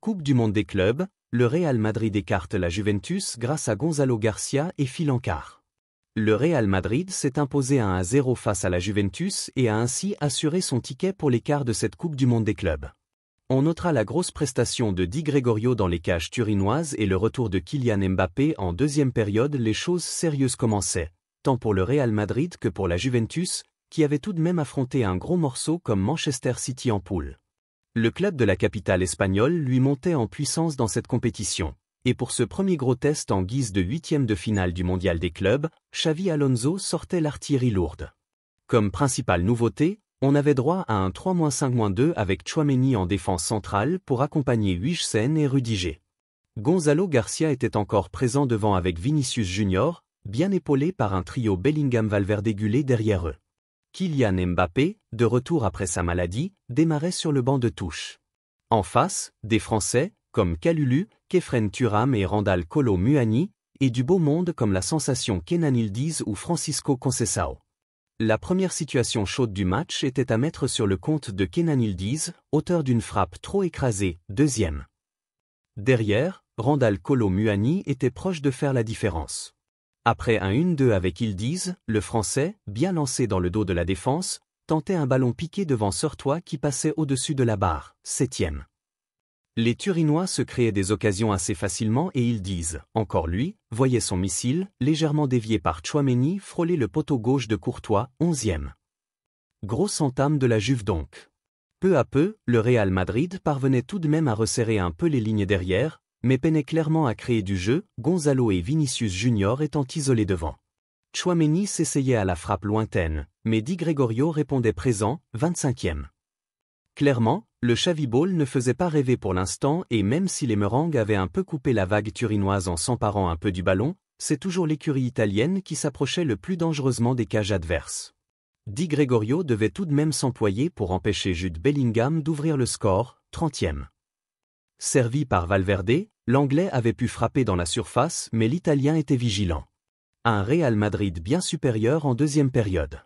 Coupe du monde des clubs, le Real Madrid écarte la Juventus grâce à Gonzalo Garcia et Phil Ancard. Le Real Madrid s'est imposé 1-0 face à la Juventus et a ainsi assuré son ticket pour les quarts de cette Coupe du monde des clubs. On notera la grosse prestation de Di Gregorio dans les cages turinoises et le retour de Kylian Mbappé en deuxième période. Les choses sérieuses commençaient, tant pour le Real Madrid que pour la Juventus, qui avait tout de même affronté un gros morceau comme Manchester City en poule. Le club de la capitale espagnole lui montait en puissance dans cette compétition, et pour ce premier gros test en guise de huitième de finale du mondial des clubs, Xavi Alonso sortait l'artillerie lourde. Comme principale nouveauté, on avait droit à un 3-5-2 avec Tchouaméni en défense centrale pour accompagner Huijsen et Rudiger. Gonzalo Garcia était encore présent devant avec Vinicius Junior, bien épaulé par un trio Bellingham-Valverde derrière eux. Kylian Mbappé, de retour après sa maladie, démarrait sur le banc de touche. En face, des Français, comme Kalulu, Khéphren Thuram et Randal Kolo Muani, et du beau monde comme la sensation Kenan Yildiz ou Francisco Conceição. La première situation chaude du match était à mettre sur le compte de Kenan Yildiz, auteur d'une frappe trop écrasée, deuxième. Derrière, Randal Kolo Muani était proche de faire la différence. Après un 1-2 avec Yildiz, le Français, bien lancé dans le dos de la défense, tentait un ballon piqué devant Courtois qui passait au-dessus de la barre, septième. Les Turinois se créaient des occasions assez facilement et Yildiz, encore lui, voyait son missile, légèrement dévié par Tchouaméni, frôler le poteau gauche de Courtois, onzième. Grosse entame de la Juve donc. Peu à peu, le Real Madrid parvenait tout de même à resserrer un peu les lignes derrière, mais peinait clairement à créer du jeu, Gonzalo et Vinicius Junior étant isolés devant. Tchouaméni s'essayait à la frappe lointaine, mais Di Gregorio répondait présent, 25e. Clairement, le Xavi Ball ne faisait pas rêver pour l'instant et même si les Merengues avaient un peu coupé la vague turinoise en s'emparant un peu du ballon, c'est toujours l'écurie italienne qui s'approchait le plus dangereusement des cages adverses. Di Gregorio devait tout de même s'employer pour empêcher Jude Bellingham d'ouvrir le score, 30e. Servi par Valverde, l'Anglais avait pu frapper dans la surface mais l'Italien était vigilant. Un Real Madrid bien supérieur en deuxième période.